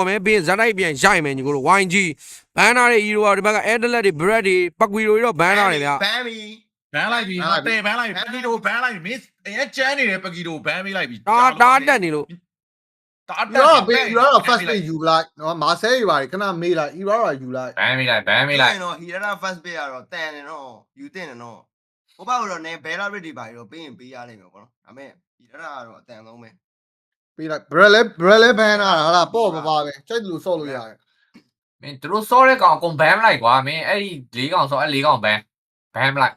မယ်ပြီးဇာတ်လိုက်ပြန်ရိုက်မယ်ညီကိုတို့ YG ဘန်နာတွေ hero ဒီဘက်က Adlet တွေ Brad တွေပတ်ကွီတွေတော့ဘန်နာတွေဗျာ ဘန်ပြီ ဘန်လိုက်ပြီငါတဲ့ဘန်လိုက်ပြီပကီတိုဘန်လိုက်ပြီမင်းအဲကျန်းနေတယ်ပကီတိုဘန်ပေးလိုက်ပြီ တာတက်နေလို့ တာတက် တော့ပေးယူတော့ first page ယူလိုက်နော်မာဆဲယူပါတယ်ခဏမေးလိုက်ယူတော့ယူလိုက် ဘန်းမိလိုက်နော်ဟီရတာ first page ကတော့တန်တယ်နော်ယူတင်တယ်နော်ဟိုဘက်ကတော့နည်းဘဲလာရစ်တွေပါတော့ပေးရင်ပေးရလိမ့်မယ်ပေါ့နော်ဒါပေမဲ့ဟီရတာကတော့အတန်ဆုံးပဲ ပေးလိုက် bread လဲဘန်လာဟာလားပေါ့ပါပါပဲကြိုက်တယ်လို့ဆော့လို့ရတယ် မင်းသူတို့စောတဲ့ကောင်အကုန်ဘန်းလိုက်ကွာမင်းအဲ့ဒီ၄ကောင်စောအဲ့၄ကောင်ဘန်းလိုက်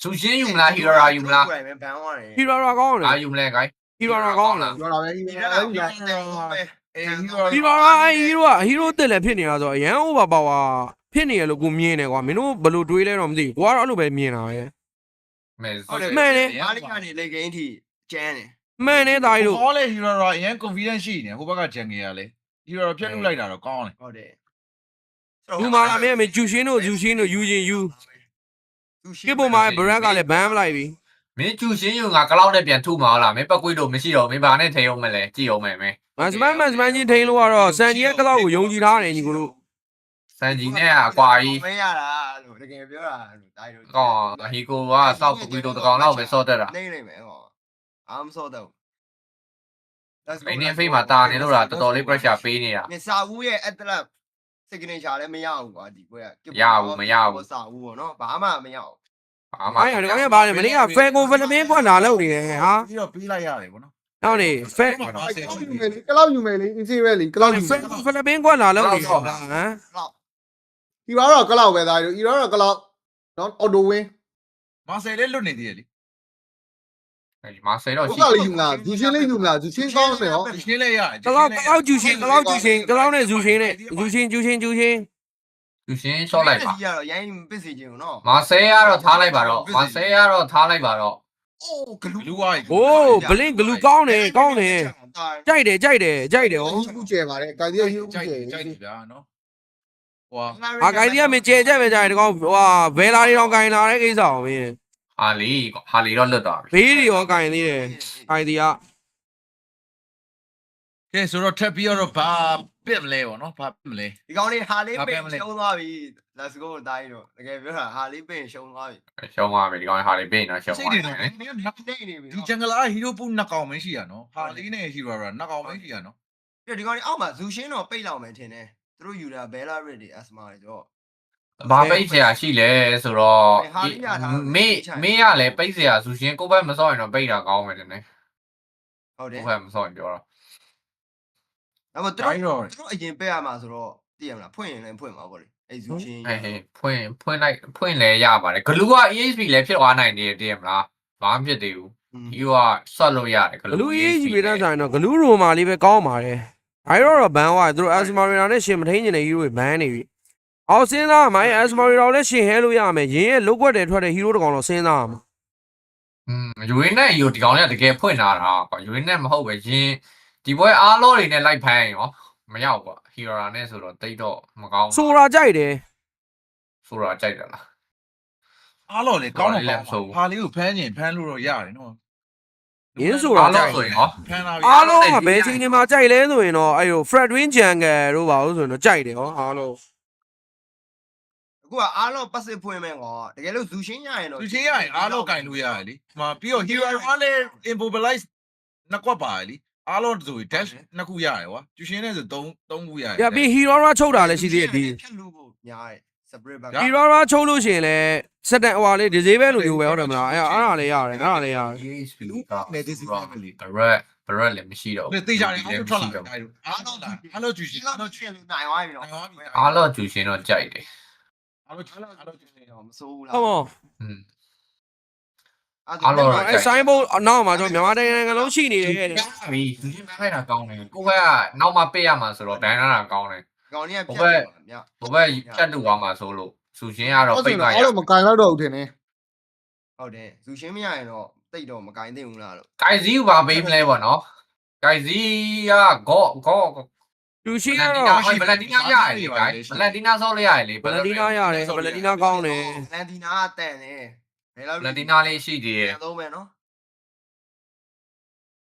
စူရှင်းယူမလားဟီရိုရာယူမလား ဘန်သွားတယ် hero ကောင်းတယ် အာယူမလဲဂိုင်း hero ကောင်းလား ပြောတာပဲ ဟီရတာယူတယ်ပဲ အေး hero တက်လည်းဖြစ်နေတာဆိုအရန် over power ဖြစ်နေရလို့ကိုမြင်တယ်ကွာမင်းတို့ဘယ်လိုတွေးလဲတော့မသိဘူးကိုကတော့အဲ့လိုပဲမြင်တာပဲ မဲ အားလေးကနေလေကိန်းထိကျန်းတယ် မှန်နေတာကြီးလို့ ဟောလေဟီရိုရာအရင် confidence ရှိနေဟိုဘက်ကဂျန်ငယ်ရလေဟီရိုရာဖြတ်ထုတ်လိုက်တာတော့ကောင်းတယ် ဟုတ်တယ် ဒီမှာအမေဂျူရှင်းတို့ယူချင်းတို့ယူချင်းယူကိပေါ်မှာ brand ကလည်းဘန်းမလိုက်ပြီ မင်းကျူရှင်းယူငါကလောက်နဲ့ပြန်ထုမှာလားမင်းပကွေးတော့မရှိတော့မင်းဘာနဲ့ထိအောင်မလဲကြည့်အောင်မယ်မင်း မန်စမန်ချင်းထိန်လို့ကတော့စန်ကြီးရဲ့ကလောက်ကိုယုံကြည်ထားတယ်ညီကိုတို့ စန်ကြီးနဲ့အကွာကြီး မရတာလို့တကယ်ပြောတာလို့တိုင်းလို့ ကောင်ဟီကိုကစောက်ပကွေးတော့တကောင်လောက်ပဲစော့တက်တာ နေနေမယ်ဟောအာမစောတော့ မင်းနဲ့ဖေးမှာတာနေလို့လားတော်တော်လေး pressure ပေးနေတာ မစာဦးရဲ့အတလက် signature လည်းမရဘူးကွာဒီပွဲကစာဦးပေါ့နော်ဘာမှမရဘူး ဘာမှ အဲ့ဒါကောင်ရဲ့ဘာလဲမင်းကဖဲကိုဖလမင်းခွက်လာလောက်နေတယ်ဟာ ပြီးတော့ပေးလိုက်ရတယ်ဗောနော် နောက်နေဖဲ ကလောက်ယူမယ်လေ easy ပဲလေကလောက်ယူ ဖဲဖလမင်းခွက်လာလောက်နေဟမ် ဒီပါတော့ကလောက်ပဲသားတို့ဤတော့ကလောက်နော်အော်တိုဝင်း မာဆယ်လေးလွတ်နေသေးတယ်လေ အဲ့မာဆယ်တော့ ဟုတ် ရှိ ကလေးယူမလားဂျူရှင်းလေးယူမလားဂျူရှင်းကောင်းတယ်ဟော ရှင်းလဲရတယ် ကလောက်ဂျူရှင်းကလောက်နဲ့ဂျူရှင်းနဲ့ဂျူရှင်း ကျူရှင်းရှော့လိုက်ပါ ကြီးကတော့ရိုင်းပစ်စီခြင်းကိုနော် မာဆယ်ကတော့ထားလိုက်ပါတော့မာဆယ်ကတော့ထားလိုက်ပါတော့ အိုးဂလူ လူဝိုင်း โอ้ဘလင်းဂလူကောင်းတယ်ကြိုက်တယ်ဟော ခုကျဲပါတယ်ကာဒီယာယူခု ကြိုက် ကျဲ ကြိုက်ဗျာနော်ဟွာ အာဂိုင်ဒီကမင်းကျဲကြပဲကြိုက်တယ်ကောင်ဟိုဘယ်လာတွေတော့ဂိုင်လာတဲ့ကိစ္စအောင်မင်း ဟာလီတော့လွတ်သွားပြီ ဘေးတွေရောဂိုင်သေးတယ်ဂိုင်ဒီက ကဲဆိုတော့ထပ်ပြီးတော့ဘာပစ်မလဲဗောနော်ဘာပစ်မလဲ ဒီကောင်လေးဟာလေးပင်ရှုံးသွားပြီ let's go တိုင်းတော့တကယ်ပြောတာဟာလေးပင်ရှုံးသွားပြီ ရှောင်းသွားပြီဒီကောင်ဟာလီပေးနေတော့ရှောင်း စိ သွား တ် ပြီ တွေတော့ နေနေပြီ ဒီဂျန်ဂလာဟီရိုပူနှစ်ကောင်မရှိရနော်ဟာလေးနဲ့ဟီရိုရာနှစ်ကောင်မရှိရနော် ပြဒီကောင်လေးအောက်မှာဇူရှင်းတော့ပိတ်လောက်မယ်ထင်တယ်သူတို့ယူတာဘဲလာရစ်တွေအစမာတွေတော့ ဘာပိတ်เสียရှိလဲဆိုတော့မေးရလဲပိတ်เสียဇူရှင်ကိုဘက်မစော့ရင်တော့ပိတ်တာကောင်းမယ်တဲ့နဲ့ ဟုတ်တယ် ကိုဘက်မစော့ရင်ပြောတော့ ဒါပေမဲ့သူတို့အရင်ပိတ်ရမှာဆိုတော့သိရမလားဖွင့်ရင်လည်းဖွင့်မှာပေါ့လေအဲဇူရှင်း ဟဲ့ဖွင့်လဲရပါတယ်ဂလူက EHP လည်းဖြစ်သွားနိုင်တယ်တည်ရမလားဘာမှဖြစ်သေးဘူးဒီကဆွတ်လို့ရတယ် ဂလူအေးကြီးပဲတန်းဆိုင်တော့ဂလူရိုမာလေးပဲကောင်းပါတယ်ဒါတော့ဘန်ဝါသူတို့အက်စမာရီနာနဲ့ရှင်မထိန်ကျင်တဲ့ဟီရိုတွေဘန်နေပြီအော်စဉ်းစားမိုင်းအက်စမာရီနာလည်းရှင်ဟဲလို့ရမယ်ရင်းရဲ့လုတ်ွက်တယ်ထွက်တဲ့ဟီရိုတကောင်တော့စဉ်းစားမှာ ယူရင်းနဲ့ယူဒီကောင်လေးကတကယ်ဖွင့်လာတာကွာယူရင်းနဲ့မဟုတ်ပဲရင်းဒီဘွဲအားလုံးတွေနဲ့လိုက်ဖမ်းရောမရောက်ကွာဟီရိုရာနဲ့ဆိုတော့တိတ်တော့မကောင်း ဆိုတာကြိုက်တယ် ဆိုတာကြိုက်တယ်လား အားလို့လေကောင်းတော့ဟာလေးကိုဖမ်းရင်ဖမ်းလို့တော့ရတယ်နော် ရင်းဆိုတာ အား ကြို လုံး က် ဆိုရင်ဟော ဖမ်းလာပြီ အားလုံးကဘယ်ချိန်မှာကြိုက်လဲဆိုရင်တော့အဲ့ဟို Fredwin Jungle တို့ပါလို့ဆိုရင်တော့ကြိုက်တယ်ဟောအားလုံး အခုကအားလုံးပတ်စစ်ဖွင့်မဲ့ကောတကယ်လို့ဇူရှင်းရရင်တော့ သူချင်းရရင်အားလို့ကင်လို့ရတယ်လေဟိုပြီးတော့ဟီရိုရာလည်း immobilize နှစ်ကွက်ပါလေအားလုံးဆို dash နှစ်ခုရတယ်ကွာကျူရှင်နဲ့ဆို3ခုရတယ် ပြပြီး Hero ချုပ်တာလည်းရှိသေးတယ်ဒီ ဖြတ်လို့ဖို့ညားတယ် separate back Hero ချုပ်လို့ရှိရင်လည်းစက်တန်ဟိုလေး disable လို့မျိုးပဲဟုတ်တယ်မလားအဲ့ဒါလည်းရတယ်အဲ့ဒါလည်းရတယ် EHP က နဲ့ disable လေ ဘရက်လည်းမရှိတော့ ဒီတေးကြတယ်အားထွက်လာတယ်အားလုံးလားအားလုံးကျူရှင် လောက် အားလုံး ချင်လို့နိုင်သွားပြီနော် အားလုံးကျူရှင်တော့ကြိုက်တယ် အားလုံးအားလုံးကျူရှင် တော့မစိုးဘူးလား ဟုတ်ပါ အားလုံး အဲ့ဆိုင်ဘုတ်နောက်မှာကျွန်တော်မြန်မာနိုင်ငံလုံးရှိနေတယ် ပြီကျူရှင်ဖိုက်တာကောင်းတယ်ကိုကနောက်မှပေးရမှာဆိုတော့ဘန်နာတာကောင်းတယ် ကောင်လေးကဖြတ်လို့ည ဘဘဖြတ်တူသွားမှာဆိုလို့စူရှင်ကတော့ပိတ်ပါရ အဲ့တော့မကန်တော့ဘူးထင်တယ် ဟုတ်တယ်ဇူရှင်းမရရင်တော့တိတ်တော့မကင်သိဘူးလားလို့ ဂိုင်ဇီကိုပါပေးမလဲပေါ့နော်ဂိုင်ဇီကဂေါ သူရှိ ဘ ရ လန်တီ တော့ နာဘလန်တီနာရတယ်လေဂိုင်ဘလန်တီနာဆော့လိုက်ရတယ်လေ ဘလန်တီနာရတယ်ဘလန်တီနာကောင်းတယ် လန်တီနာကတန်တယ်ဘယ်လောက် ဘလန်တီနာလေးရှိသေးတယ် သုံးမယ်နော်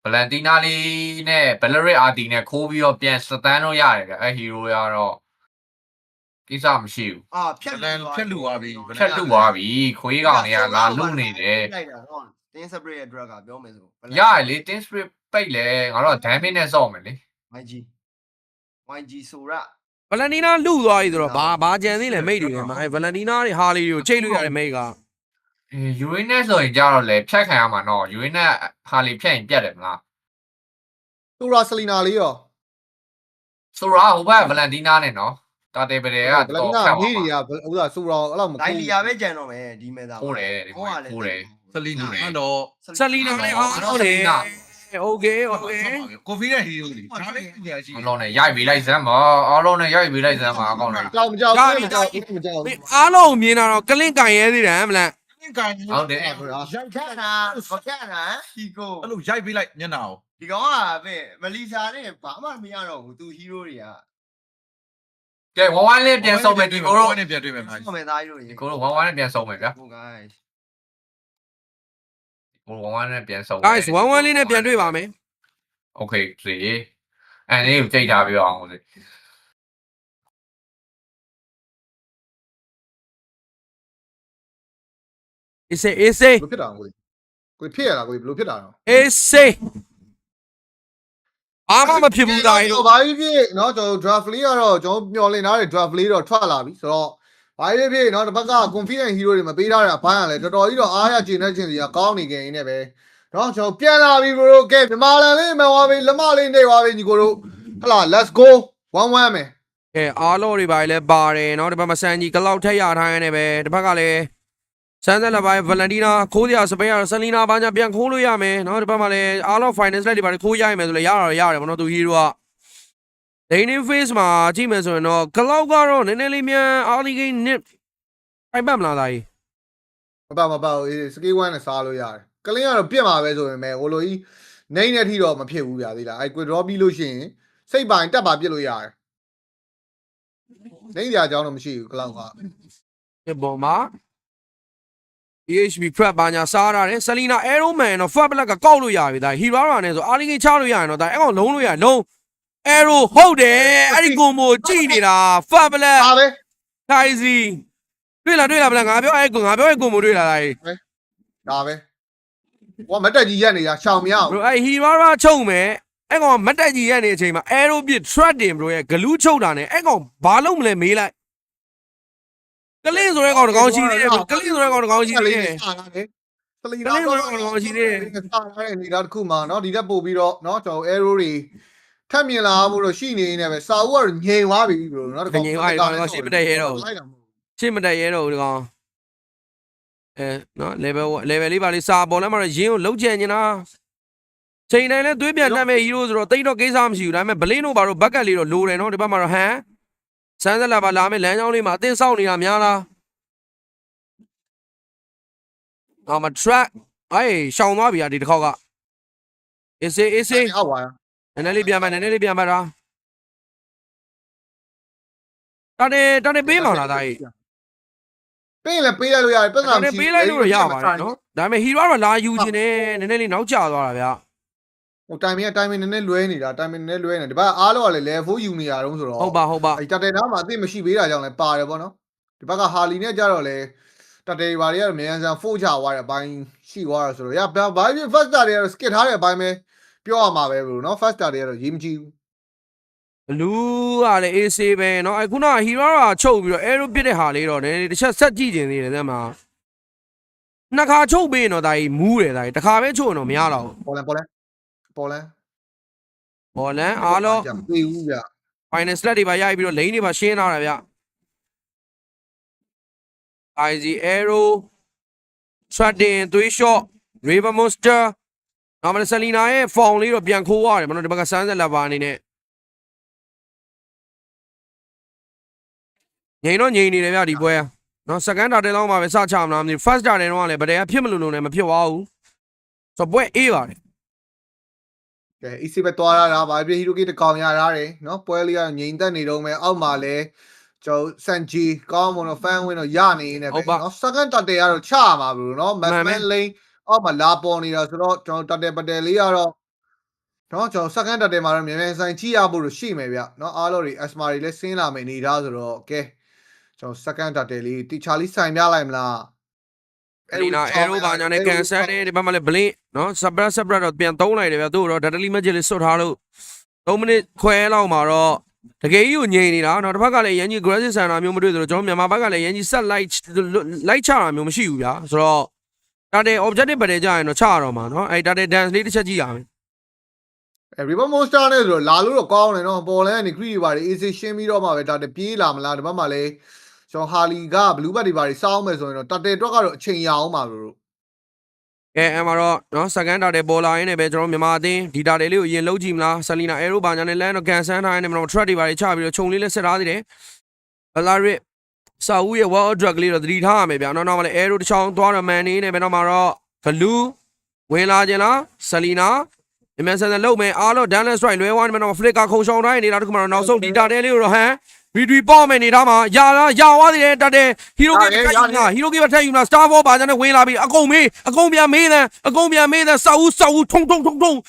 ဗလန်တီနာလေးနဲ့ဘယ်လရစ်အာတီနဲ့ခိုးပြီးတော့ပြန်စတန်းတော့ရတယ်ဗျအဲ့ဟီရိုရတော့ကိစ္စမရှိဘူး အာဖြတ် လန်ဖြတ်လူသွားပြီ ဖြတ်တူသွားပြီခွေးကောင်တွေကလာလူနေတယ် လိုက်တာနော်တင်းစပရေးရဲ့ drug ကပြောမယ်ဆို ရရလေ tin strip ပိတ်လဲငါတို့ damage နဲ့စော့မယ်လေ YG ဆိုရ ဗလန်တီနာလူသွားပြီဆိုတော့ဘာကြံသေးလဲမိတ်တွေမှာအဲဗလန်တီနာတွေဟာလီတွေကိုချိန်လို့ရတယ်မိတ်က ယူရင်းနဲ့ဆိုရင်ကြတော့လေဖြတ်ခံရမှာနော်ယူရင်းနဲ့ဟာလီဖြတ်ရင်ပြတ်တယ်မလား တူရာဆလီနာလေးရော ဆိုတော့ဟိုဘက်ကဗလန်တီနာနဲ့နော်တာတေပရေက ဘလကနာမီးတွေကဥစားစူရောအဲ့လောက်မ ဒိုင် ခိုး လီယာပဲကြံတော့မယ်ဒီမဲ့သား ခိုးတယ်ဒီမှာခိုးတယ် ဆလီနာတော့ ဆလီနာလည်းအောင်တော့လေโอเคโอเค ကိုဖီရဲ့ဟီရိုလေးဒါလေးညာရှိ အလုံးနဲ့ရိုက်ပြီးလိုက်စမ်းပါအားလုံးနဲ့ရိုက်ပြီးလိုက်စမ်းပါအကောင့်နဲ့ ကြောက်မကြောက်ဘူးမကြောက်ဘူးမကြောက်ဘူး အားလုံးမြင်တာတော့ကလင့်ကန်ရဲသေးတယ်မလား ကန် ဟုတ်တယ် ရိုက်ခတ်တာဘာခတ်တာဒီကို အဲ့လိုရိုက်ပေးလိုက်ညနာကို ဒီကောင်ကပဲမလီစာနဲ့ဘာမှမရတော့ဘူးသူဟီးရိုးတွေက ကဲဝမ်ဝမ်လေးပြန်ဆုံးမယ်ဒီကိုတော့ နဲ့ပြန်တွေ့မယ်မှာ ဟုတ်မယ်သားကြီးတို့ရေ ကိုတော့ဝမ်ဝမ်နဲ့ပြန်ဆုံးမယ်ဗျာ ကို guys ကိုဝမ်ဝမ်နဲ့ပြန်ဆုံး guys 1-1လေးနဲ့ပြန်တွေ့ပါမယ် โอเคစီအဲ့ဒီကိုကြိတ်ထားပြအောင်စီ အေးစေးအေးစေး ဘယ်ဖြစ်တာကိုဖြစ်ရလားကိုဘယ်လိုဖြစ်တာတော့ အေးစေးအားမဖြစ်ဘူးသားကြီးတို့ ဘာဖြစ်နော်ကျွန်တော် draft လေးကတော့ကျွန်တော်မျောလင့်ထားတဲ့ draft လေးတော့ထွက်လာပြီဆိုတော့ဘာဖြစ်နော်တစ်ပတ်က confident hero တွေမပေးထားတာဘိုင်းရလဲတော်တော်ကြီးတော့အားရကျင်တဲ့ချင်းစီကကောင်းနေကြရင်လည်းပဲနော်ကျွန်တော်ပြန်လာပြီကိုတို့ကဲမြန်မာလန်လေးမှန်သွားပြီလက်မလေးနေသွားပြီညီကိုတို့ဟလာ let's go 1-1မယ် ကဲအားလုံးတွေပါလဲပါတယ်เนาะဒီဘက်မှာစန်ကြီးကလောက်ထက်ရထားရနေပဲဒီဘက်ကလည်းစန်ဆက်လက်ပိုင်းဗလန်တီနာခိုးစရာစပိန်ရဆလီနာဘာညာပြန်ခိုးလို့ရမယ်เนาะဒီဘက်မှာလည်းအားလုံး finance လက်တွေပါခိုးရရမယ်ဆိုလည်းရတယ်ဗောနော်သူဟီရိုက Dating face မှာကြည့်မယ်ဆိုရင်တော့ကလောက်ကတော့နည်းနည်းလေးမြန်အားလီဂိမ်းနစ်အိုက်ပတ်မလားသားကြီး မပေါ့စကေး1နဲ့စားလို့ရတယ်ကလင်းကတော့ပြစ်မှာပဲဆိုရင်ပဲဟိုလိုကြီးနိုင်တဲ့ထိတော့မဖြစ်ဘူးဗျာသေးလားအဲ့ quit draw ပြီးလို့ရှိရင်စိတ်ပိုင်တက်ပါပြစ်လို့ရတယ်နိုင်ကြအကြောင်းတော့မရှိဘူးကလောက်က ဒီပေါ်မှာ EHB prep ဘာညာစားရတယ်ဆလီနာ Arrow Man တော့ fat black ကကောက်လို့ရပြီသားဟီရိုရာနဲ့ဆိုအားလီဂိမ်းချလို့ရရင်တော့ဒါအဲ့ကောင်လုံးလို့ရလုံး Arrow ဟုတ်တယ်အဲ့ဒီကွန်ဘိုကြည့်နေတာ fat black ဒါပဲ ခိုင်စီတွေ့လားဗလားငါပြောအဲ့ကွန်ဘိုတွေ့လာလား ဒါပဲဟိုမတက်ကြီးရက်နေတာရှောင်မရအောင် ဘရိုအဲ့ဟီရိုရာချုပ်မယ်အဲ့ကောင်မတ်တက်ကြီးရနေတဲ့အချိန်မှာ Arrow ပြစ် threat တင်ဘရိုရဲ့ဂလူးချုပ်တာနဲ့အဲ့ကောင်ဘာလုံးမလဲမေးလိုက်ကလင်းဆိုတဲ့ကောင်တကောင်ရှိသေးတယ်ကလင်းဆိုတဲ့ကောင်တကောင်ရှိသေးတယ် စားရတယ်စလီ ကလင်းဆိုတဲ့ကောင်တကောင်ရှိသေးတယ် စားရတဲ့အနေသားတစ်ခုမှเนาะဒီတက်ပို့ပြီးတော့เนาะကျွန်တော် arrow တွေထပ်မြင်လာဖို့တော့ရှိနေနေပဲစာအုပ်ကတော့ငြိမ်သွားပြီဘရိုเนาะ ငြိမ်သွားပြီကောင်ရှင်းမတက်ရဲတော့ဘူးရှင်းမတက်ရဲတော့ဘူးဒီကောင်နော် level လေးပါလေးစာပေါ်လဲမှာတော့ရင်းကိုလုံးချင်နေတာချိန်တိုင်းလဲသွေးပြန်တတ်မဲ့ hero ဆိုတော့တိတ်တော့ကိစ္စမရှိဘူးဒါပေမဲ့ဘလင်းတို့ဘာလို့ဘက်ကက်လေးတော့လိုတယ်နော်ဒီဘက်မှာတော့ဟမ်စမ်းသက်လာပါလာမယ်လမ်းကြောင်းလေးမှာအသင်းဆောက်နေတာများလားအော်မ track အေးရှောင်သွားပြီဒီတစ်ခေါက်ကအေးစေး အောက်ပါ နည်းနည်းလေးပြန်ပါတာတာနေပေးမှာလားသားကြီး ပေးလဲပေးလိုက်လို့ရတယ်ပြဿနာ တာနေပေးလိုက်လို့ရပါတယ်နော်ဒါပေမဲ့ hero ကတော့လာယူခြင်းနဲ့နည်းနည်းလေးနောက်ကျသွားတာဗျာ ဟိုတိုင်မင်းနည်းနည်းလွဲနေတာတိုင်မင်းနည်းနည်းလွဲနေဒီဘက်အားလုံးကလည်း level 4ယူနေရတော့ဆိုတော့ ဟုတ်ပါ အဲ့တတဲနားမှာအသိမရှိပေးတာကြောင့်လည်းပါတယ်ဗောနော်ဒီဘက်ကဟာလီနဲ့ကြတော့လေတတဲဘာတွေကတော့မြန်ဆန်4ချသွားတဲ့အပိုင်းရှိသွားတာဆိုတော့ဘာဖြစ် first star တွေကတော့ skip ထားတဲ့အပိုင်းပဲပြောရမှာပဲဘလို့နော် first star တွေကတော့ရေးမကြည့်ဘူး ဘလူးကလည်း AC ပဲเนาะအခုနက hero ကချုပ်ပြီးတော့ arrow ပစ်တဲ့ဟာလေးတော့နည်းနည်းတစ်ချက်ဆက်ကြည့်ခြင်းသေးတယ်တဲ့မှာနှစ်ခါချုပ်ပြီးရင်တော့ဒါကြီးမူးတယ်ဒါကြီးတစ်ခါပဲချုပ်ရင်တော့မရတော့ဘူး ပေါ်လန် ဘောလန်အားလုံး ပြေးဦးဗျ final slot တွေပါရိုက်ပြီးတော့ lane တွေပါရှင်းထားတာဗျ IZ arrow Shotting သွေး shot River Monster နောက်မှဆလီနာရဲ့ form လေးတော့ပြန်ခိုးရတယ်မနော်ဒီဘက်ကစမ်းဆက်လာပါအနေနဲ့ငိန်တော့ငိန်နေတယ်ဗျဒီပွဲနော် second data လောက်မှပဲစချမလားမသိဘူး first data တော့လည်းဗတဲ့ကဖြစ်မလို့လည်းမဖြစ်သွားဘူးဆိုတော့ပွဲအေးပါတယ် ကဲ EC ပဲတွားရတာဗာပြေဟီရိုကီတကောင်ရရတယ်နော်ပွဲလေးကငြိမ်သက်နေတော့မယ်အောက်မှာလဲကျွန်တော်စန်ဂျီကောင်းမွန်တော့ fan win တော့ရနေနေပဲနော် second data ကတော့ချရမှာဘလို့နော် man lane အောက်မှာလာပေါ်နေတာဆိုတော့ကျွန်တော် data ပတယ်လေးကတော့ နော်ကျွန်တော် second တက်တယ်မှာတော့မြန်မြန်ဆိုင်ကြည့်ရဖို့လို့ရှိမယ်ဗျနော်အားလို့တွေ asma တွေလည်းဆင်းလာမယ်နေသားဆိုတော့ကဲကျွန်တော် second တက်တယ်လေးတီချာလေးစိုင်ပြလိုက်မလား အလီနာအဲရိုဘာညာနဲ့ကန်ဆယ်နဲ့ဒီဘက်မှာလည်းဘလင်းနော်ဆပ်ဘရက်တော့ပြန်သုံးလိုက်တယ်ဗျသူ့တော့ဒက်တလီမက်ဂျစ်လေးစွတ်ထားလို့3မိနစ်ခွဲလောက်မှာတော့တကယ်ကြီးကိုငြိမ်နေတာနော်တစ်ဖက်ကလည်းရန်ကြီး aggressive ဆန်တာမျိုးမတွေ့သလိုကျွန်တော်မြန်မာဘက်ကလည်းရန်ကြီးဆက်လိုက်ချတာမျိုးမရှိဘူးဗျာဆိုတော့တာတဲ့ objective ပဲကြရင်တော့ချရတော့မှာနော်အဲ့တာတဲ့ dance လေးတစ်ချက်ကြည့်ရမယ်river monster နဲ့ဆိုတော့လာလို့တော့ကောင်းတယ်နော်ပေါ်လန်းကနေ creep တွေပါတယ် AC ရှင်းပြီးတော့မှပဲဒါတပြေးလာမလားဒီဘက်မှာလည်းကျွန်တော်ဟာလီက blue bat တွေပါတယ်စောင်းမယ်ဆိုရင်တော့တတဲတွက်ကတော့အချိန်ရအောင်ပါလို့ကဲအဲ့မှာတော့နော် second တာတဲ့ပေါ်လာရင်းနဲ့ပဲကျွန်တော်မြန်မာအသင်းဒီတာတဲ့လေးကိုအရင်လုံးကြည့်မလားဆလီနာအဲရိုဘာညာနဲ့လမ်းတော့ကန်ဆန်းထားရင်းနဲ့ကျွန်တော် track တွေပါတယ်ချပြီးတော့ခြုံလေးလက်ဆက်ထားသေးတယ်ဘလာရစ်စာဦးရဲ့ wall drug လေးတော့သတိထားရမယ်ဗျာနောက်မှလည်းအဲရိုတစ်ချောင်းသွားတော့မန်နေနဲ့ပဲနောက်မှာတော့ဘလူးဝင်လာခြင်းလားဆလီနာအမေဆန်လုံးမယ်အားလို့ Dallas Strike လွဲဝိုင်းမှာတော့ Flicker ခုံရှောင်းတိုင်းနေတာတခုမှတော့နောက်ဆုံးဒီတာတဲလေးကိုတော့ဟမ်ဗီဒီပေါ့မယ်နေတာမှာရာသွားသေးတယ်တတဲဟီရိုဂီထက်ယူလာ Star Ball ပါကြတဲ့ဝင်လာပြီးအကုန်ပြန်မေးတယ်စာဦးထုံ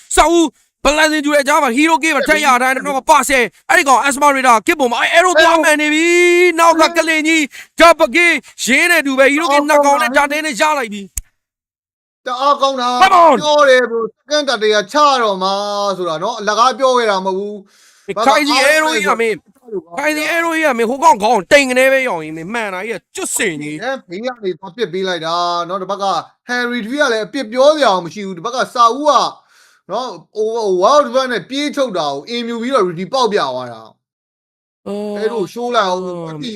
စာဦးဘလန်စင်ကျူရဲ့အကြားမှာဟီရိုဂီထက်ရတိုင်းတော့ပါဆယ်အဲ့ဒီကောင် Asmarita ကစ်ပုံမှာအဲရိုသွားမယ်နေပြီနောက်ကကလင်ကြီးဂျပ်ပကီရင်းနေတူပဲဟီရိုဂီနှစ်ကောင်နဲ့တာတဲနဲ့ရလိုက်ပြီတအားကောင်းတာပြောတယ်ဘို့ second တက်တယ်ချတော့မှာဆိုတာနော်အလကားပြောခဲ့တာမဟုတ်ဘူးခိုင်ဒီအဲရိုကြီးကမင်းဟိုကောင်တိန်ကနေပဲရောင်ရင်မှန်တာကြီးကကျွတ်စင်ကြီးဘေးကနေသွားပစ်ပေးလိုက်တာနော်ဒီဘက်က Henry Tree ကလည်းအပစ်ပြောစရာမရှိဘူးဒီဘက်ကစာဦးကနော် World Bank နဲ့ပြေးချုပ်တာကိုအင်မြူပြီးတော့ ready ပေါက်ပြသွားတာအဲလို show လိုက်အောင်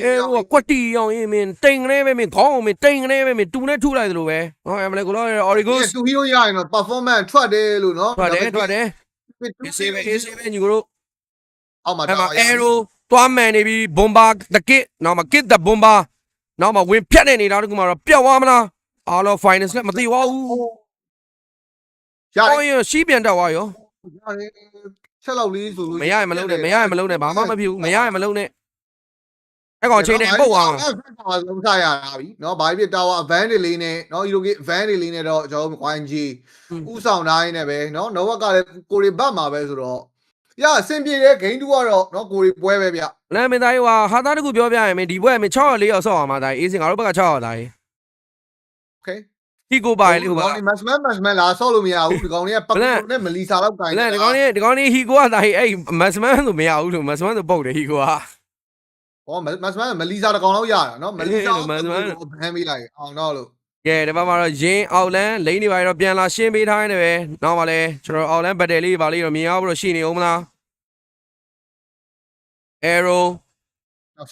အဲလိုကွက်တီရောင်ရင်မင်းတိန်ကနေပဲမင်းခေါင်းမင်းတိန်ကနေပဲမင်းတူနဲ့ထုလိုက်သလိုပဲဟောအမလေးကိုလော Origos သူဟီရိုရရင်တော့ performance ထွက်တယ်လို့နော်ထွက်တယ်အေးစေးပဲညီကိုတို့အောက်မှာအဲရိုသွားမှန်နေပြီဘွန်ဘာတကစ်နောက်မှာကစ်တဘွန်ဘာနောက်မှာဝင်ဖြတ်နေနေတာတကူမှာတော့ပျောက်သွားမလားအားလော finance လည်းမသိပါဘူးရတယ်ရှိပြန်တော့ရောရတယ်ချက်လောက်လေးဆိုလို့မရရင်မလုံးနဲ့ဘာမှမဖြစ်ဘူးမရရင်မလုံးနဲ့အဲ့ကောင်ချိန်နဲ့ပုတ်သွားမှာလုံးစားရတာပြီเนาะဘာဖြစ်တာဝ van တွေလေးနဲ့เนาะ Euro Gate van တွေလေးနဲ့တော့ကျွန်တော် YG ဥဆောင်တိုင်းနဲ့ပဲเนาะ Novak ကလည်းကိုရီဘတ်မှာပဲဆိုတော့ရအဆင်ပြေတဲ့ game 2ကတော့เนาะကိုရီပွဲပဲဗျလမ်းမင်းသားကြီးဟာသားတခုပြောပြရင်မင်းဒီပွဲမင်း6ရက်4ရောက်ဆော့အောင်မှာဒါအေးစင်ငါတို့ဘက်က6ရောက်သားကြီး Okay ဒီကိုပါလေဟိုပါမတ်မန်လာဆော့လို့မရဘူးဒီကောင်လေးကပတ်နဲ့မလီစာလောက်ကိုင်းဒီကောင်လေးဟီကိုကဒါဟိအဲ့မတ်မန်ဆိုမရဘူးလို့မတ်မန်ဆိုပုတ်တယ်ဟီကိုကဟောမလီစာတကောင်လောက်ရတာเนาะမလီစာဘန်ပေးလိုက်အောင်တော့လို့ကဲဒီဘက်မှာတော့ရင်းအောက်လန်လိမ့်နေပါတော့ပြန်လာရှင်းပေးထားနေပဲနောက်မှလည်းကျွန်တော်အောက်လန်ဘတ်တယ်လေးပါလေးတော့မြင်ရဖို့ရှိနေအောင်မလားarrow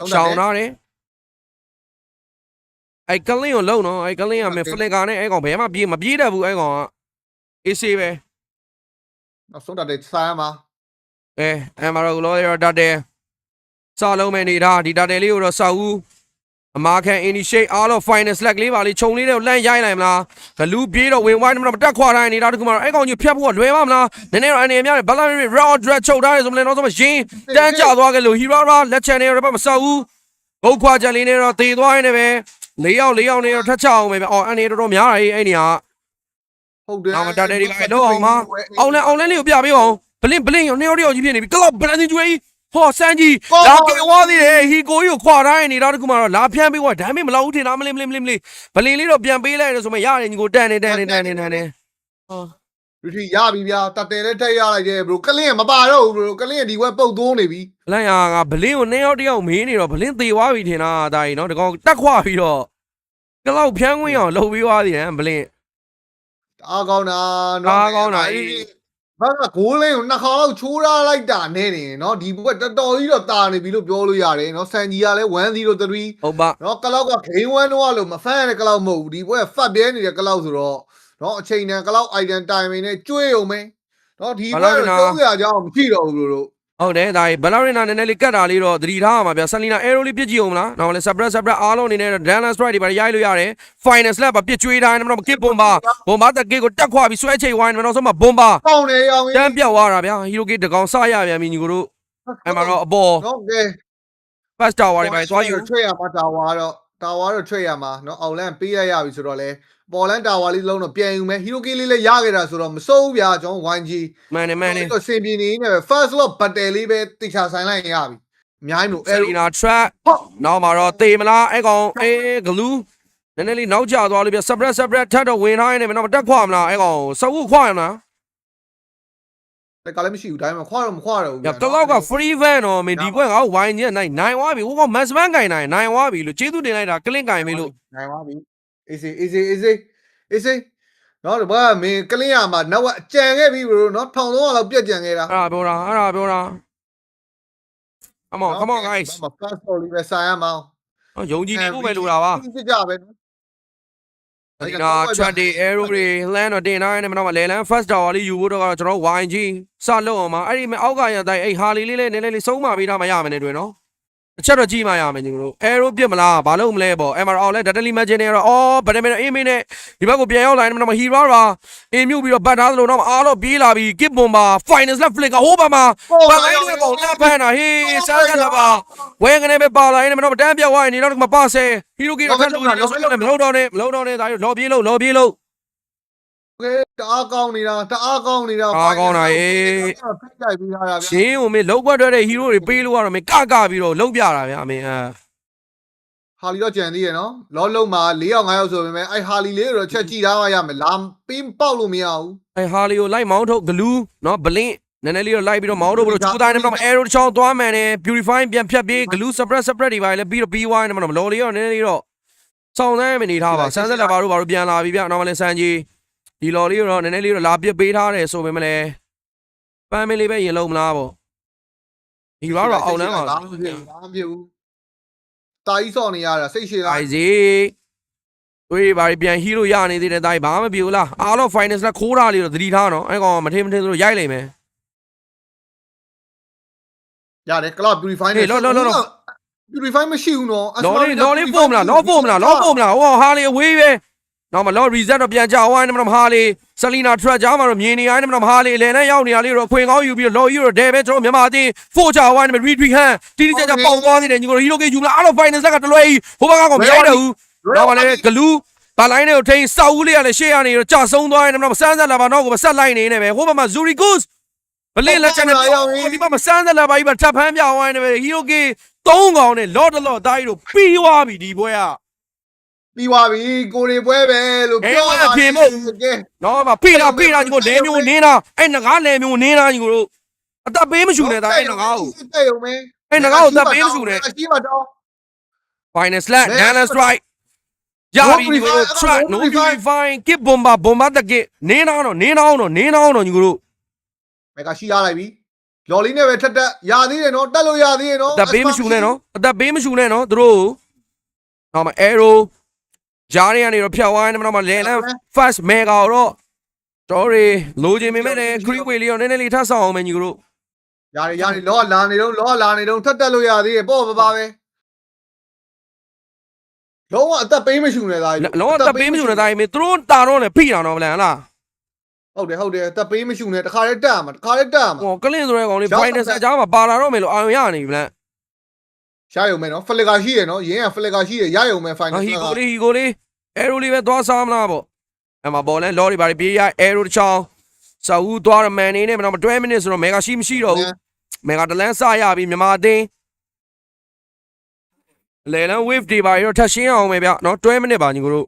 ရှောင်းထားတယ်အဲ့ကလင်းကိုလုံနော်အဲ့ကလင်းကမယ်ဖလင်ကာနဲ့အဲ့ကောင်ဘယ်မှမပြေးတတ်ဘူးအဲ့ကောင်ကအေးဆေးပဲနောက်ဆုံးတက်ဆိုင်မှာအဲ့မှာတော့လောရတတ်တယ်စလုံးမဲ့နေတာဒီတတ်တယ်လေးကိုတော့စောက်ဦးအမာခံ initiate အားလို့ final slack လေးပါလေးခြုံလေးတွေကိုလှမ်းရိုက်လိုက်မလားဂလူးပြေးတော့ဝင်ဝိုင်းတော့တက်ခွာတိုင်းနေတာတခုမှတော့အဲ့ကောင်ကြီးဖြတ်ဖို့ကလွယ်ပါမလားနည်းနည်းတော့အနေများတယ်ဘလာရီ raw dress ချုပ်ထားတယ်ဆိုမလဲတော့ဆိုမရင်းတန်းကျသွားခဲ့လို့ hero လက်ချန်နေတော့မဆောက်ဘူးဘုတ်ခွာချက်လေးနဲ့တော့တေသွားနေပဲ၄ယောက်နေတော့ထက်ချအောင်ပဲအော်အနေတော်များတာအဲ့နေဟာဟုတ်တယ်နောက်မတက်တဲ့ဒီပါတော့အောင်မအောင်လန်းလေးကိုပြပေးအောင်ဘလင်းရောနှစ်ယောက်ကြီးဖြစ်နေပြီကလော့ဘလန်စင်ကျွေးဟောစမ်းကြီးလာကေဝါသေးတယ်ဟီကိုကြီးကိုခွာတိုင်းနေတာတခုမှတော့လာဖျန်းပေးသွားဒါမှမလောက်ဦးထင်တာမလင်းဘလင်းလေးတော့ပြန်ပေးလိုက်တယ်ဆိုမှရတယ်ညီကိုတန်နေဟောလူထီရပြီဗျာတတဲလေးထက်ရလိုက်တယ်ဘရိုကလင်းမပါတော့ဘူးဘရိုကလင်းဒီဝက်ပုတ်သွင်းနေပြီလန့်ရကဘလင်းကိုနှစ်ယောက်တယောက်မေးနေတော့ဘလင်းသေသွားပြီထင်တာဒါကြီးနော်ဒီကောင်တက်ခွာပြီးတော့ကလောက်ဖျန်းခွင်းအောင်လှုပ်ပြီးသွားသေးတယ်ဘလင်းအားကောင်းတာဘာကဂိုးလေးကိုနှစ်ခါလောက်ချိုးရလိုက်တာနဲ့နေเนาะဒီဘက်တော်တော်ကြီးတော့တာနေပြီလို့ပြောလို့ရတယ်เนาะဆန်ကြီးကလည်း1-0-3ဟုတ်ပါเนาะကလောက်ကဂိမ်း1တော့လို့မဖမ်းရတဲ့ကလောက်မဟုတ်ဘူးဒီဘက်ဖတ်ပြဲနေတဲ့ကလောက်ဆိုတော့เนาะအချိန်တန်ကလောက် item time နဲ့ကျွေးအောင်မယ်เนาะဒီဘက်တော့300ကျောင်းမရှိတော့ဘူးလို့ဟုတ်တယ်ဒါဘလာရီနာနည်းနည်းလေးကတ်တာလေးတော့သတိထားရမှာဗျဆန်လီနာအဲရိုလေးပြစ်ကြည့်အောင်မလားနောက်လည်းဆပ်ပရက်အားလုံးအနေနဲ့ Dallas Strike တွေပါရိုက်လို့ရတယ် final slap ပါပြစ်ကျွေးတိုင်းတော့ကစ်ဘွန်ဘာတက်ကစ်ကိုတက်ခွာပြီးဆွဲချိန်ဝိုင်းနောက်ဆုံးမှာဘွန်ဘာကောင်းနေအောင်တန်းပြောက်သွားတာဗျာဟီရိုကစ်တကောင်စရပြန်ပြီညီကိုတို့အဲ့မှာတော့အပေါ်ဟုတ်ကဲ့ first tower တွေပါသွားယူထွက်ရမှာတာဝါတော့ထွက်ရမှာเนาะအောင်လန်ပေးရပြီဆိုတော့လေ ပေါ်လန်တာဝါလေးလုံးတော့ပြန်ယူမယ်ဟီရိုကီလေးလည်းရခဲ့တာဆိုတော့မစိုးဘူးဗျာကျွန်တော် YG မှန်နေ တော့စင်ပြင်းနေနေပဲ first lot battle လေးပဲတိချာဆိုင်လိုက်ရပြီအများကြီးမလို့ ဆယ်လီနာ trap နောက်မှာတော့တေမလားအဲ့ကောင်ဂလူးနည်းနည်းလေးနောက်ကျသွားလို့ပြ separate ထပ်တော့ဝင်ထားရနေမယ်တော့တက်ခွာမလားအဲ့ကောင်စဝုခွာရမလား တကလည်းမရှိဘူးဒါပေမဲ့ခွာတော့မခွာတော့ဘူး ။တလောက်က free van တော့မင်းဒီဘက်ငါ့ဝိုင်းညက်နိုင်သွားပြီ။ဟိုကောင် mass van ကင်နိုင်သွားပြီလို့ကျေးဇူးတင်လိုက်တာကလင့်ကင်ပြီလို့ နိုင်ပါပြီ easy နော်ဒီဘာမင်းကလင်းရမှာနောက်အကြံခဲ့ပြီဘရိုနော်1300လောက်ပြက်ကြံခဲ့တာ အဲ့ဒါပြောတာ Come on guys ။ first story ပဲဆိုင်ရမအောင် ယုံကြည်နေဖို့ပဲလိုတာပါ ။ကြကြပဲနော် ။ဒီနာ trade arrow တွေ land တော့တင်ထားနေမှာတော့လေလန် first tower လေးယူဖို့တော့ကျွန်တော် YG စလုံးအောင်မှာအဲ့ဒီမဲ့အောက်ကရတိုင်းအဲ့ဟာလီလေးနည်းနည်းလေးဆုံးမပေးထားမှရမယ်နဲ့တွေ့နော်။အချက်တော့ကြည့်မှရမယ်ညီတို့ arrow ပြစ်မလားဘာလို့မလဲပေါ့ MR လဲ deadly magic နဲ့တော့အော်ဗဒမင်အင်းမင်းနဲ့ဒီဘက်ကိုပြန်ရောက်လာနေမှာ hero ပါအင်းမြုပ်ပြီးတော့ဘတ်သားသလိုတော့အားတော့ပြေးလာပြီး kit bomber finals left flick ဟိုးပါမှာဘာလိုက်လဲပေါ့လက်ဖန်တာဟေးစားကြတာပါဝဲကနေပဲပါလာရင်တော့တန်းပြောက်သွားရင်တော့မပါဆဲ hero ကတော့ထပ်လို့လောက်ဆုံးမလုံးတော့နဲ့ဒါလော်ပြေးလို့ ။ Okay တအားကောင်းနေတာ အားကောင်းတာအေး ဖိတ်ကြိုက်ပြီးထားတာဗျာ ရှင်းဦးမင်းလောက်ွက်ထွက်တဲ့ hero တွေပေးလို့ကတော့မင်းကပြီးတော့လုံးပြတာဗျာမင်း ။ဟာလီတော့ကြံသေးရနော်။လောလုံးမှာ4ယောက်5ယောက်ဆိုပေမဲ့အဲ့ဟာလီလေးတော့ချက်ကြည့်ထားမှရမယ်။လာပြီးပေါက်လို့မရဘူး အဲဟာလီကိုလိုက်မောင်းထုတ်ဂလူးနော်ဘလင်းနည်းနည်းလေးတော့လိုက်ပြီးတော့မောင်းထုတ်ပြီးတော့ချိုးတိုင်းနဲ့တော့ arrow တစ်ချောင်းသွားမှန်တယ် purify ပြန်ဖြတ်ပြီးဂလူး separate တွေပါလေပြီးတော့ BY နဲ့တော့လော်လေးရောနည်းနည်းလေးတော့စောင်းတိုင်းမနေထားပါဆန်းဆက်လာပါတို့ဘာလို့ပြန်လာပြီဗျနောက်မှလည်းစမ်းကြီးဒီလော်လေးတော့နည်းနည်းလေးတော့လာပစ်ပေးထားတယ်ဆိုပေမဲ့လည်းပန်းမင်းလေးပဲရင်လုံးမလားပေါ့ဒီကတော့အောက်လမ်းမှာ ဘာမှမဖြစ်ဘူး။တာကြီးစော့နေရတာစိတ်ရှည်လား အိုင်စီတွေးပါပြန်ဟီးလို့ရနေသေးတယ်တိုင်းဘာမှမပြေဘူးလားအားလုံး finals လက်ခိုးတာလေးတော့သတိထားနော်အဲ့ကောင်မထင်ဆိုလို့ရိုက်လိုက်မယ် ။ရတယ် club purify နဲ့ purify မရှိဘူးနော် လော်လေးပို့မလားဟိုဟာလေးအဝေးပဲနောက်မှလော် reset တော့ပြန်ကြဝိုင်းနေမှာဟာလေးဆလီနာ track ကြားမှာတော့မြင်နေရတယ်မှာဟာလေးလဲနဲ့ရောက်နေရလေးတော့ခွင်ကောင်းယူပြီးတော့လော်ယူတော့ဒဲပဲကျွန်တော်မြန်မာအတင်း four ကြဝိုင်းနေမှာ retreat ဟန်တီတီကြကြပေါင်သွားနေတယ်ညီကိုဟီရိုကေယူမလားအားလုံး final ကတလွဲကြီးဟိုဘက်ကကောင်မရိုက်တော့ဘူးနောက်မှလည်းဂလူးဘာလိုင်းတွေကိုထိန်းစောက်ဦးလေးကလည်းရှေ့ရနေတော့ကြာဆုံးသွားနေမှာမဆန်းဆက်လာပါတော့ကိုမဆက်လိုက်နေနေပဲဟိုဘက်မှာ Zuri Goose ဘလင်းလက်ချက်နဲ့ဒီဘက်မှာစမ်းဆက်လာပါကြီးပါထပ်ဖမ်းပြဝိုင်းနေပဲဟီရိုကေ3កောင်နဲ့လော့တလော့သားကြီးတို့ပြီးသွားပြီဒီပွဲက ပြီးသွားပြီကိုရီပွဲပဲလို့ပြောတာကဲ နော်မဖိတာညီကိုလဲမျိုးနင်းတာအဲ့ငကားလဲမျိုးနင်းတာညီကိုတို့အသက်ပေးမရှူနဲ့ဒါအဲ့ငကားကို တဲ့ရုံပဲ အဲ့ငကားကိုအသက်ပေးမရှူနဲ့ အကြီးမတော့ final slash Dallas strike ရပြီညီကိုတို့ track no fine kit bomba တကစ်နင်းအောင်ညီကိုတို့ မက်ကရှိရလိုက်ပြီလော်လေးနဲ့ပဲထက်ရသေးတယ်နော်တက်လို့ရသေးတယ်နော် အသက်ပေးမရှူနဲ့နော်သူတို့နောက်မှ arrow ဂျားရနေတော့ဖြတ်ဝိုင်းနေမှာလဲလန် first mega တော့ story လိုချင်ပေမဲ့လည်း creep way လေးရောနည်းနည်းလေးထပ်ဆောင်အောင်မယ်ညီကိုတို့ ရတယ်လောလာနေတော့ထက်တက်လို့ရသေးတယ်ပေါ့ပါပဲလုံးဝအသက်ပေးမရှူနဲ့သား လောအသက်ပေးမရှူနဲ့တိုင်းမင်းသူတို့တာတော့လည်းဖိတာတော့ဗလန်ဟလား ဟုတ်တယ်အသက်ပေးမရှူနဲ့တခါလေးတက်မှာ ဟောကလင်းဆိုတဲ့ကောင်လေး final အကြားမှာပါလာတော့မယ်လို့အာရုံရနေပြီဗလန် ရရုံပဲနော်ဖလက်ကာရှိရနော်ရင်းကဖလက်ကာရှိရရရုံပဲ final ဟီကိုလေး arrow လေးပဲသွားစားမလားပေါ့အမဘောလန်လော်တွေပါပြေးရ arrow တစ်ချောင်းစာဦးသွားရမန်နေနဲ့မတော့12 minutes ဆိုတော့ mega မရှိတော့ဘူး mega တလန်းစရပြီမြန်မာအသင်းလေလန် wave တွေပါရောထပ်ရှင်းအောင်ပဲဗျနော်12 minutes ပါညီကိုတို့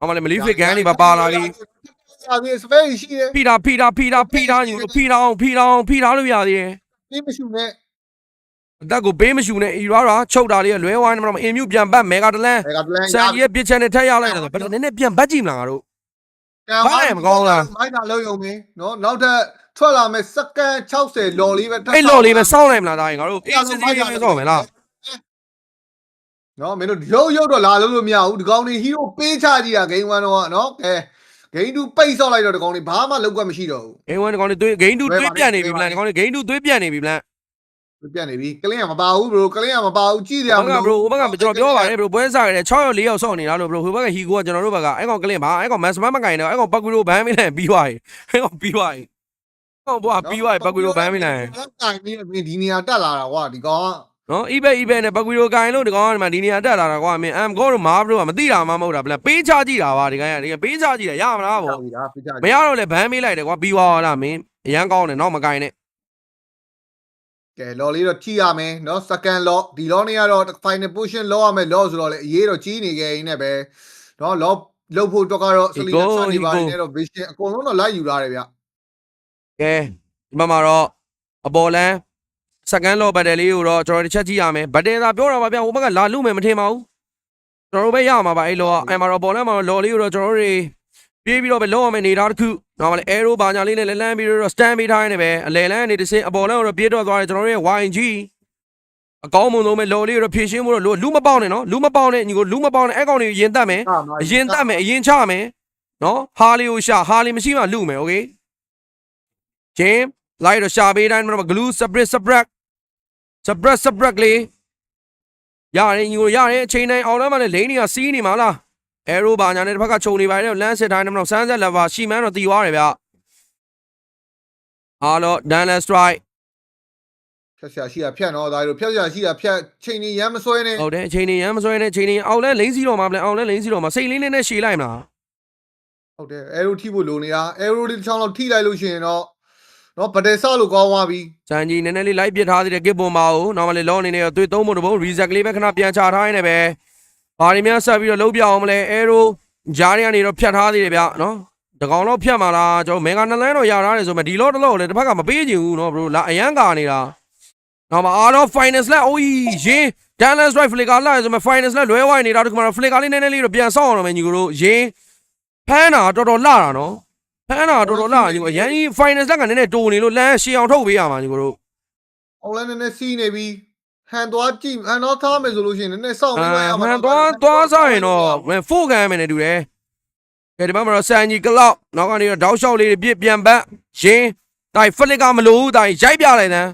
အမလည်းမလီဖစ်ကန်တွေပါလာပြီ ရသေး space ရှိတယ် ဖိတာညီကိုဖိတာလို့ရသေးတယ် ပေးမရှူနဲ့ အသက်ကိုဘေးမရှူနဲ့အီရာချုပ်တာလေးလွဲဝိုင်းနေမှာအင်မြူပြန်ပတ် mega တလန်း ဆန်ကြီးရဲ့ပြစ်ချက်နဲ့ထက်ရလိုက်တော့ဘယ်လိုနည်းနည်းပြန်ဘတ်ကြည့်မလားငါတို့ မိုက်တာလုံးယုံမင်းနော်နောက်ထပ်ထွက်လာမယ်စက္ကန့်60လော်လေးပဲ အဲ့လော်လေးပဲစောင်းနိုင်မလားဒါရင်ငါတို့အေးစစ်စစ်လေးပဲစောင်းမယ်လား နော်မင်းတို့ရုပ်တော့လာလို့မရဘူးဒီကောင်တွေဟီးရိုပေးချကြည့်တာဂိမ်း1တော့နော်ကဲဂိမ်း2ပိတ်ဆော့လိုက်တော့ဒီကောင်တွေဘာမှလောက်ကွက်မရှိတော့ဘူး ဂိမ်း1ဒီကောင်တွေသွေးဂိမ်း2သွေးပြတ်နေပြီဗလားဒီကောင်တွေဂိမ်း2သွေးပြတ်နေပြီဗလား ပြတ်နေပြီကလင်းကမပါဘူးဘရိုကလင်းကမပါဘူးကြည့်တယ် ဟုတ်ကဲ့ဘရိုဟိုဘက်ကကျွန်တော်ပြောပါတယ်ဘရိုပွဲစားရတယ်6ရောက်4ရောက်စောင့်နေတာလို့ဘရိုဟိုဘက်ကဟီကိုကကျွန်တော်တို့ဘက်ကအဲ့ကောင်ကလင်းပါအဲ့ကောင်မန်စမမကင်တော့အဲ့ကောင်ပတ်ကူရိုဘန်းမင်းနဲ့ပြီးသွားပြီအဲ့ကောင်ပြီးသွားပြီအဲ့ကောင်ဘွားပြီးသွားပြီပတ်ကူရိုဘန်းမင်းနဲ့ ကင်ပြီးဒီနေရာတက်လာတာကွာဒီကောင် နော် eBay နဲ့ပကွီရိုကိုင်လို့ဒီကောင်ကဒီမှာဒီနေရာတက်လာတာကွာမင်းကောတို့မာဘလို့ကမသိတာမှမဟုတ်တာဗလားပေးချကြည့်တာပါဒီကောင်ကဒီပေးချကြည့်တာရမလားဗောမရတော့လေဘန်းမေးလိုက်တယ်ကွာပြီးသွားလားမင်းအရန်ကောင်းတယ်နောက်မကိုင်နဲ့ ကဲလော်လေးတော့ကြည့်ရမယ်နော် second law ဒီ law နေကတော့ final position law ရမယ် law ဆိုတော့လေအရေးတော့ကြီးနေခဲ့ရင်းနဲ့ပဲနော် law လုပ်ဖို့တော့ကတော့ selection ဒီပါနေတော့ vision အကုန်လုံးတော့လိုက်ယူထားတယ်ဗျ ကဲဒီမှာတော့အပေါ်လန်း second law battle လေးကိုတော့ကျွန်တော်တစ်ချက်ကြည့်ရမယ်ဘတ်တင်သာပြောတာပါဗျဟိုဘက်ကလာလူမယ်မထင်ပါဘူးကျွန်တော်တို့ပဲရမှာပါအဲ့ law အဲ့မှာတော့ပေါ်လန်းမှာတော့ law လေးကိုတော့ကျွန်တော်တို့တွေပြေးပြီးတော့ပဲလုံးဝမယ်နေတာတစ်ခုနောက်မှလည်း arrow ဘာညာလေးနဲ့လန်းပြီးတော့ stand ပေးထားနေပဲအလယ်လန်းအနေနဲ့အပေါ်လန်းကိုတော့ပြေးတော့သွားတယ်ကျွန်တော်တို့ရဲ့ YG အကောင်းမွန်ဆုံးပဲ law လေးကိုတော့ဖြည့်ရှင်းဖို့တော့လူမပေါက်နဲ့နော်လူမပေါက်နဲ့ညီကိုလူမပေါက်နဲ့အဲ့ကောင်တွေရင်တက်မယ်အရင်တက်မယ်အရင်ချမယ်နော်ဟာလီကိုရှာဟာလီမရှိမှလူမယ်โอเคဂျင်းလိုက်တော့ရှာပေးတိုင်းမှာ glue subtract လေးရတယ်ညီကိုရတယ်အချိန်တိုင်းအောင်လမ်းမှာလည်းလိန်တွေကစီးနေမှာလား arrow ဘာညာနဲ့တစ်ဖက်ကခြုံနေပါတယ်လမ်းစစ်တိုင်းမှာ sunset level ရှီမန်းတော့တီသွားတယ်ဗျအားလို့ dance strike ဖြတ်ရှာရှိတာဖြတ်တော့ဒါတို့ဖြတ်ရှာရှိတာဖြတ်ချိန်နေရမ်းမစွဲနဲ့ ဟုတ်တယ်အချိန်နေရမ်းမစွဲနဲ့ချိန်နေအောင်လဲလိန်စီတော့မှာဗျအောင်လဲလိန်စီတော့မှာစိတ်လေးနဲ့ရှည်လိုက်မလား ဟုတ်တယ် arrow ထိဖို့လိုနေတာ arrow ဒီတစ်ချောင်းလောက်ထိလိုက်လို့ရှိရင်တော့နော်ဗတယ်ဆောက်လို့ကောင်းသွားပြီ စံကြီးနည်းနည်းလေးလိုက်ပစ်ထားသေးတယ်ကစ်ပွန်ပါဦးနောက်မှလည်းလောအနေနဲ့သွေးသုံးဖို့တဘုံ reset ကလေးပဲခဏပြန်ချထားရင်းနဲ့ပဲဘာတွေများဆက်ပြီးတော့လုံးပြအောင်မလဲ arrow ဂျားတွေကနေတော့ဖြတ်ထားသေးတယ်ဗျနော်တကောင်တော့ဖြတ်မှာလားကျွန်တော်မေဂါ2လမ်းတော့ရထားတယ်ဆိုမှဒီလော့တလော့လည်းတစ်ဖက်ကမပေးချင်ဘူးနော်ဘရိုလာအရန်ကာနေတာနောက်မှအားတော့ finance လက်အိုးရင် Dallas Drive flicker လာဆိုမှ finance လက်လွဲဝိုင်းနေတာဒီမှာ flicker လေးနည်းနည်းလေးတော့ပြန်ဆောက်အောင်တော့မယ်ညီကိုတို့ရင်ဖမ်းတာတော်တော်လှတာနော်ဖမ်းတာတော်တော်လှညီကိုအရန်ကြီး finance လက်ကနည်းနည်းတိုးနေလို့လမ်းရှည်အောင်ထုတ်ပေးရမှာညီကိုတို့ အောင်လဲနည်းနည်းစီးနေပြီဟန်သွားကြည့်ဟန်တော့ထားမယ်ဆိုလို့ရှိရင်နည်းနည်းစောင့်ပြီးလိုက်ရမှာ မှန်သွားစားရင်တော့ဖိုးခံမယ်နဲ့တူတယ်ကဲဒီမှာတော့စံကြီးကလောက်နောက်ကနေတော့တောက်လျှောက်လေးပြစ်ပြန်ပတ်ရင်တိုင်ဖလစ်ကမလို့တိုင်ရိုက်ပြလိုက်တယ်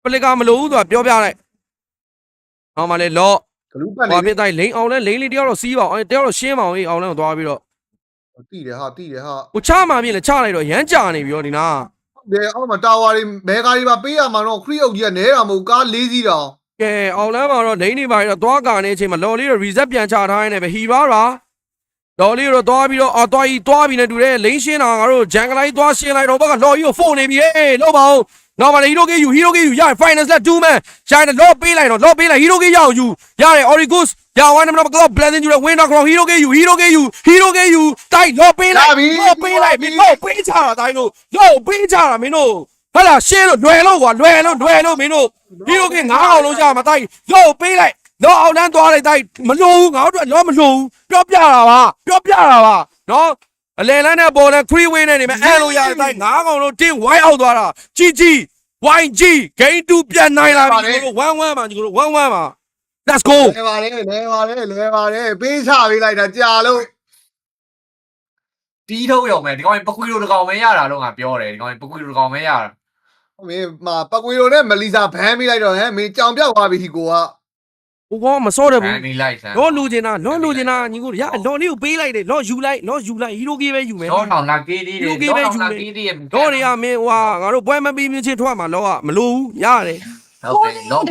ဖလစ်ကမလို့ဆိုတာပြောပြလိုက်နောက်မှလည်းလော့ ဂလူးပတ်နေ ဘာဖြစ်တိုင်လိန်အောင်လဲလိန်လေးတယောက်တော့စီးပါအောင်တယောက်တော့ရှင်းပါအောင်အောင်လဲကိုသွားပြီးတော့ တိတယ်ဟာတိတယ်ဟာ ကိုချမှပြင်လဲချလိုက်တော့ရမ်းကြာနေပြီရောဒီနာ ဒီအောက်မှာတာဝါတွေမဲကားတွေပါပေးရမှာတော့ခရီးအုပ်ကြီးကနဲတာမဟုတ်ကား၄စီးတောင် ကဲအောင်လမ်းမှာတော့လိန်နေပါတော့သွားကာနေအချိန်မှာလော်လေးတော့ reset ပြန်ချထားရနေပဲဟီပါရာလော်လေးတော့သွားပြီးတော့သွားပြီးနေတူတယ်လိန်ရှင်းတာငါတို့ဂျန်ကလိုက်သွားရှင်းလိုက်တော့ဘက်ကလော်ကြီးကိုဖုန်းနေပြီဟေးလို့ပါအောင်နောက်မှလည်းဟီရိုကေယူရ finance လက်2 man ရိုင်းလော့ပေးလိုက်တော့လော့ပေးလိုက်ဟီရိုကေရအောင်ယူရတယ် Origos ရဝိုင်းနံပါတ်ကလော့ blessing ယူရ win knock ဟီရိုကေယူတိုက်လော့ပေးလိုက်မင်းလော့ပေးချတာတိုင်းလို့လော့ပေးချတာမင်းတို့ဟာလာရှင်းလို့လွယ်လို့ကွာလွယ်လို့မင်းတို့ဟီရိုကေ9အောင်လုံးကြမှာတိုက်လော့ပေးလိုက်လော့အောင်လန်းသွားလိုက်တိုက်မလို့ငါတို့လော့မလို့ပြောပြတာပါနော်အလဲလန်းနဲ့ပေါ်လဲ free way နဲ့နေမယ်အဲ့လိုရတဲ့တိုင်း9កောင်လုံးတင်း wide out သွားတာကြီးYG game 2ပြန်နိုင်လာပြီကိုတို့1-1ပါညီကိုတို့1-1ပါ let's go လွယ်ပါတယ်ပေးချပေးလိုက်တာကြာလို့ တီးထုတ်ရုံပဲဒီကောင်ပကွီလိုတကောင်ပဲရတာလို့ငါပြောတယ်ဒီကောင်ပကွီလိုတကောင်ပဲရတာ မင်းမှာပကွေလိုနဲ့မလီစာဘန်းပေးလိုက်တော့ဟဲ့မင်းကြောင်ပြောက်သွားပြီဒီကိုက ဟိုကောင်မစောတယ်ဘူး နီလိုက်စမ်း လော့လူချင်တာညီကိုရလော့လေးကိုပေးလိုက်တယ်လော့ယူလိုက်ဟီရိုကေပဲယူမယ် တော့လာကေးသေးတယ်တော့လာကေးသေးတယ် တော့တွေကမင်းဟွာငါတို့ပွဲမပြီးမြချင်းထွက်မှာလော့ကမလို့ရတယ် ဟုတ်တယ်တော့